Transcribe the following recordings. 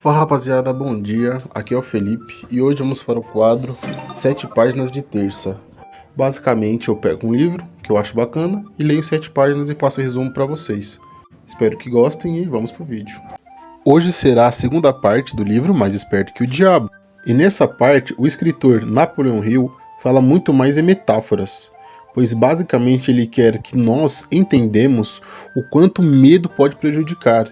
Fala rapaziada, bom dia, aqui é o Felipe e hoje vamos para o quadro 7 páginas de terça. Basicamente eu pego um livro que eu acho bacana e leio 7 páginas e passo o resumo para vocês. Espero que gostem e vamos pro vídeo. Hoje será a segunda parte do livro Mais Esperto que o Diabo. E nessa parte o escritor Napoleon Hill fala muito mais em metáforas, pois basicamente ele quer que nós entendamos o quanto o medo pode prejudicar.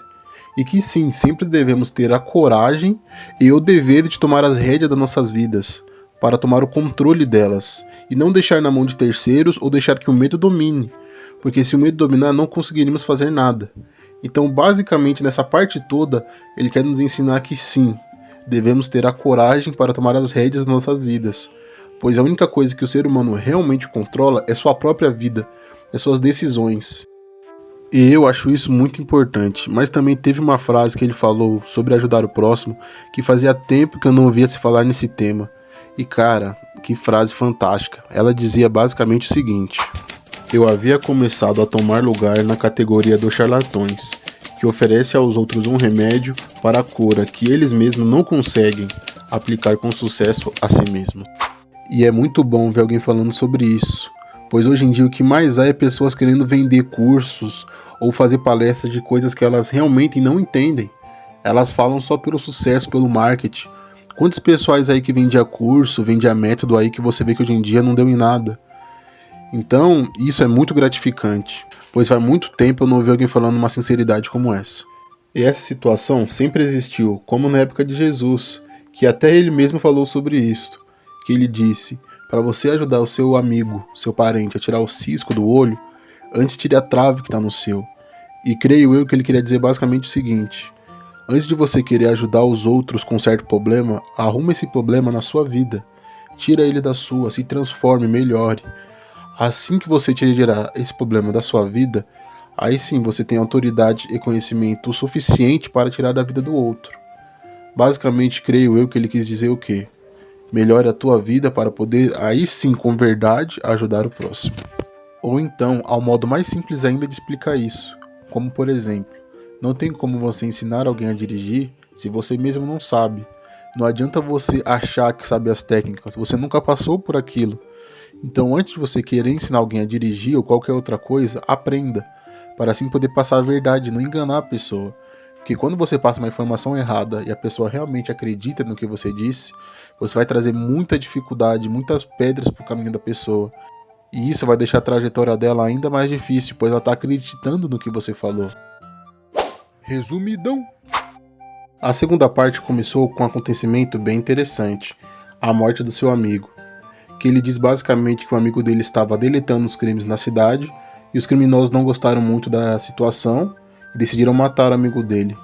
E que sim, sempre devemos ter a coragem e o dever de tomar as rédeas das nossas vidas, para tomar o controle delas, e não deixar na mão de terceiros ou deixar que o medo domine, porque se o medo dominar não conseguiríamos fazer nada. Então basicamente nessa parte toda, ele quer nos ensinar que sim, devemos ter a coragem para tomar as rédeas das nossas vidas, pois a única coisa que o ser humano realmente controla é sua própria vida, é suas decisões. E eu acho isso muito importante, mas também teve uma frase que ele falou sobre ajudar o próximo, que fazia tempo que eu não ouvia se falar nesse tema. E cara, que frase fantástica. Ela dizia basicamente o seguinte: eu havia começado a tomar lugar na categoria dos charlatões, que oferece aos outros um remédio para a cura que eles mesmos não conseguem aplicar com sucesso a si mesmos. E é muito bom ver alguém falando sobre isso, pois hoje em dia o que mais há é pessoas querendo vender cursos ou fazer palestras de coisas que elas realmente não entendem. Elas falam só pelo sucesso, pelo marketing. Quantos pessoais aí que vendia curso, vendia método aí que você vê que hoje em dia não deu em nada? Então, isso é muito gratificante, pois faz muito tempo eu não ouvi alguém falando uma sinceridade como essa. E essa situação sempre existiu, como na época de Jesus, que até ele mesmo falou sobre isso, que ele disse: para você ajudar o seu amigo, seu parente a tirar o cisco do olho, antes tire a trave que está no seu. E creio eu que ele queria dizer basicamente o seguinte: antes de você querer ajudar os outros com certo problema, arruma esse problema na sua vida. Tira ele da sua, se transforme, melhore. Assim que você tirar esse problema da sua vida, aí sim você tem autoridade e conhecimento o suficiente para tirar da vida do outro. Basicamente, creio eu que ele quis dizer o quê? Melhore a tua vida para poder, aí sim, com verdade, ajudar o próximo. Ou então, há um modo mais simples ainda de explicar isso, como por exemplo, não tem como você ensinar alguém a dirigir se você mesmo não sabe. Não adianta você achar que sabe as técnicas, você nunca passou por aquilo. Então, antes de você querer ensinar alguém a dirigir ou qualquer outra coisa, aprenda, para assim poder passar a verdade, não enganar a pessoa. Porque quando você passa uma informação errada e a pessoa realmente acredita no que você disse, você vai trazer muita dificuldade, muitas pedras para o caminho da pessoa. E isso vai deixar a trajetória dela ainda mais difícil, pois ela está acreditando no que você falou. Resumidão. A segunda parte começou com um acontecimento bem interessante, a morte do seu amigo, que ele diz basicamente que o amigo dele estava deletando os crimes na cidade e os criminosos não gostaram muito da situação e decidiram matar o amigo dele.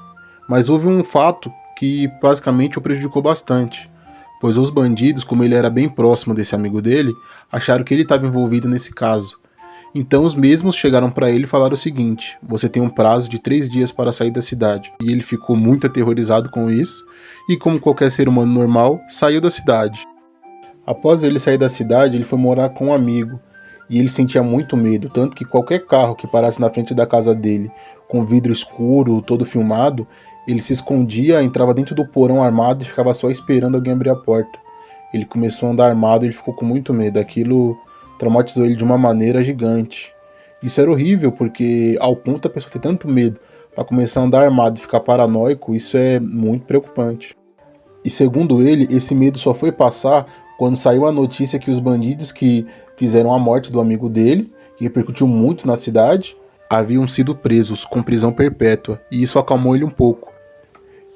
Mas houve um fato que basicamente o prejudicou bastante, pois os bandidos, como ele era bem próximo desse amigo dele, acharam que ele estava envolvido nesse caso. Então os mesmos chegaram para ele e falaram o seguinte: você tem um prazo de 3 dias para sair da cidade. E ele ficou muito aterrorizado com isso, e como qualquer ser humano normal, saiu da cidade. Após ele sair da cidade, ele foi morar com um amigo, e ele sentia muito medo, tanto que qualquer carro que parasse na frente da casa dele, com vidro escuro, todo filmado, ele se escondia, entrava dentro do porão armado e ficava só esperando alguém abrir a porta. Ele começou a andar armado e ele ficou com muito medo, aquilo traumatizou ele de uma maneira gigante. Isso era horrível, porque ao ponto da pessoa ter tanto medo para começar a andar armado e ficar paranoico, isso é muito preocupante. E segundo ele, esse medo só foi passar quando saiu a notícia que os bandidos que fizeram a morte do amigo dele, que repercutiu muito na cidade, haviam sido presos com prisão perpétua, e isso acalmou ele um pouco.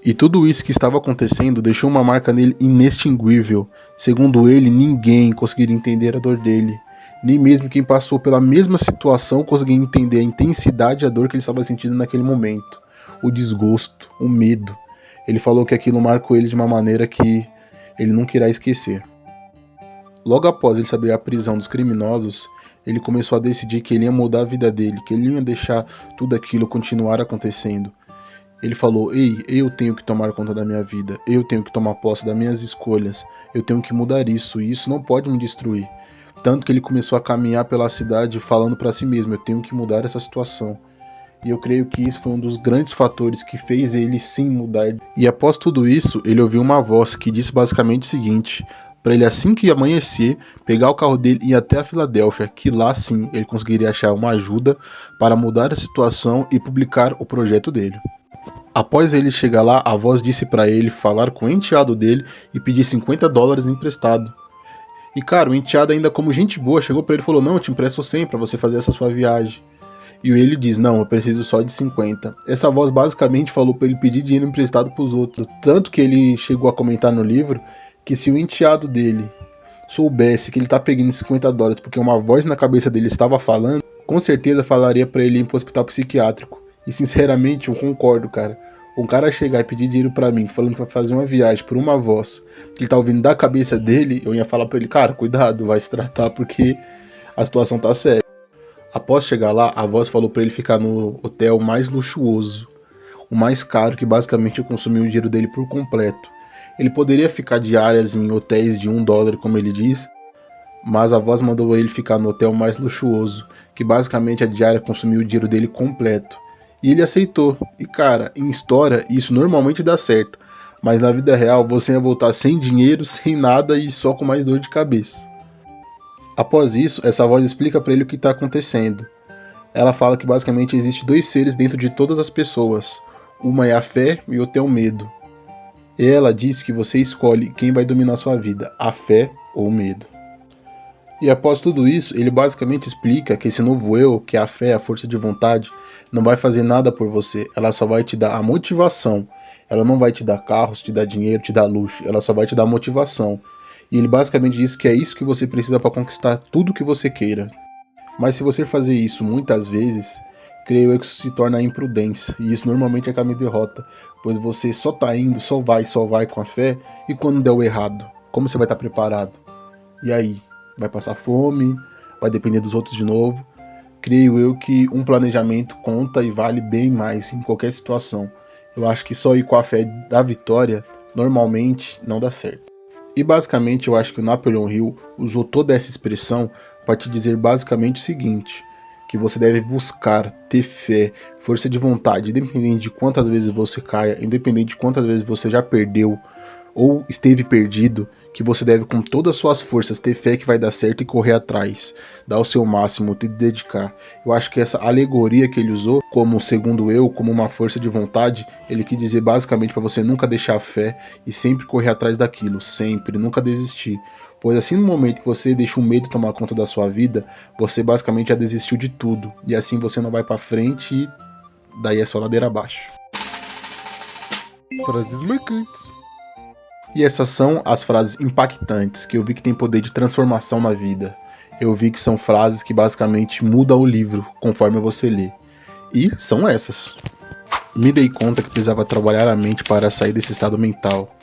E tudo isso que estava acontecendo deixou uma marca nele inextinguível. Segundo ele, ninguém conseguiria entender a dor dele. Nem mesmo quem passou pela mesma situação conseguia entender a intensidade e a dor que ele estava sentindo naquele momento. O desgosto, o medo. Ele falou que aquilo marcou ele de uma maneira que ele nunca irá esquecer. Logo após ele saber a prisão dos criminosos, ele começou a decidir que ele ia mudar a vida dele, que ele não ia deixar tudo aquilo continuar acontecendo. Ele falou: ei, eu tenho que tomar conta da minha vida, eu tenho que tomar posse das minhas escolhas, eu tenho que mudar isso, e isso não pode me destruir. Tanto que ele começou a caminhar pela cidade falando para si mesmo: eu tenho que mudar essa situação. E eu creio que isso foi um dos grandes fatores que fez ele sim mudar. E após tudo isso, ele ouviu uma voz que disse basicamente o seguinte: para ele, assim que amanhecer, pegar o carro dele e ir até a Filadélfia, que lá sim ele conseguiria achar uma ajuda para mudar a situação e publicar o projeto dele. Após ele chegar lá, a voz disse para ele falar com o enteado dele e pedir $50 emprestado. E cara, o enteado, ainda como gente boa, chegou para ele e falou: não, eu te empresto 100 para você fazer essa sua viagem. E ele diz: não, eu preciso só de 50. Essa voz basicamente falou para ele pedir dinheiro emprestado para os outros. Tanto que ele chegou a comentar no livro que se o enteado dele soubesse que ele tá pegando $50 porque uma voz na cabeça dele estava falando, com certeza falaria para ele ir pro hospital psiquiátrico. E sinceramente eu concordo, cara. Um cara chegar e pedir dinheiro pra mim, falando que vai fazer uma viagem por uma voz que ele tá ouvindo da cabeça dele, eu ia falar pra ele: cara, cuidado, vai se tratar porque a situação tá séria. Após chegar lá, a voz falou pra ele ficar no hotel mais luxuoso, o mais caro, que basicamente consumiu o dinheiro dele por completo. Ele poderia ficar diárias em hotéis de $1, como ele diz, mas a voz mandou ele ficar no hotel mais luxuoso, que basicamente a diária consumiu o dinheiro dele completo. E ele aceitou. E cara, em história isso normalmente dá certo, mas na vida real você ia voltar sem dinheiro, sem nada e só com mais dor de cabeça. Após isso, essa voz explica para ele o que está acontecendo. Ela fala que basicamente existe dois seres dentro de todas as pessoas. Uma é a fé e outra é o medo. E ela diz que você escolhe quem vai dominar sua vida, a fé ou o medo. E após tudo isso, ele basicamente explica que esse novo eu, que é a fé, a força de vontade, não vai fazer nada por você, ela só vai te dar a motivação. Ela não vai te dar carros, te dar dinheiro, te dar luxo, ela só vai te dar motivação. E ele basicamente diz que é isso que você precisa para conquistar tudo que você queira. Mas se você fazer isso muitas vezes, creio eu que isso se torna imprudência, e isso normalmente é caminho de derrota, pois você só tá indo, só vai com a fé, e quando der o errado, como você vai estar preparado? E aí? Vai passar fome, vai depender dos outros de novo. Creio eu que um planejamento conta e vale bem mais em qualquer situação. Eu acho que só ir com a fé da vitória normalmente não dá certo. E basicamente eu acho que o Napoleon Hill usou toda essa expressão para te dizer basicamente o seguinte: que você deve buscar ter fé, força de vontade, independente de quantas vezes você caia, independente de quantas vezes você já perdeu ou esteve perdido, que você deve com todas as suas forças ter fé que vai dar certo e correr atrás, dar o seu máximo, te dedicar. Eu acho que essa alegoria que ele usou, como segundo eu, como uma força de vontade, ele quis dizer basicamente para você nunca deixar a fé e sempre correr atrás daquilo, sempre, nunca desistir. Pois assim, no momento que você deixa o medo tomar conta da sua vida, você basicamente já desistiu de tudo, e assim você não vai para frente e daí é só ladeira abaixo. Frases marcantes. E essas são as frases impactantes que eu vi que tem poder de transformação na vida. Eu vi que são frases que basicamente mudam o livro conforme você lê. E são essas. Me dei conta que precisava trabalhar a mente para sair desse estado mental.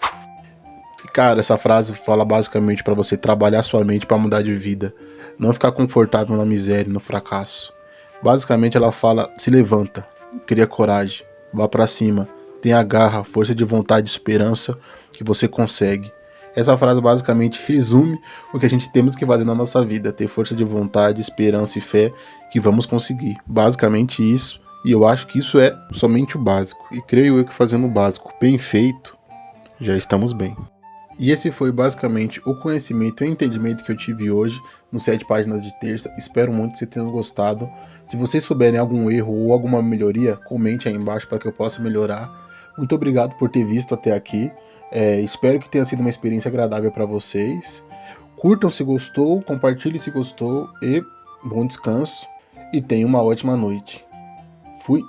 E cara, essa frase fala basicamente para você trabalhar sua mente para mudar de vida. Não ficar confortável na miséria, no fracasso. Basicamente ela fala: se levanta, cria coragem, vá para cima, tenha garra, força de vontade e esperança que você consegue. Essa frase basicamente resume o que a gente temos que fazer na nossa vida: ter força de vontade, esperança e fé que vamos conseguir. Basicamente isso, e eu acho que isso é somente o básico. E creio eu que fazendo o básico bem feito, já estamos bem. E esse foi basicamente o conhecimento e entendimento que eu tive hoje no 7 páginas de terça. Espero muito que vocês tenham gostado. Se vocês souberem algum erro ou alguma melhoria, comente aí embaixo para que eu possa melhorar. Muito obrigado por ter visto até aqui. Espero que tenha sido uma experiência agradável para vocês. Curtam se gostou, compartilhem se gostou e bom descanso. E tenham uma ótima noite. Fui!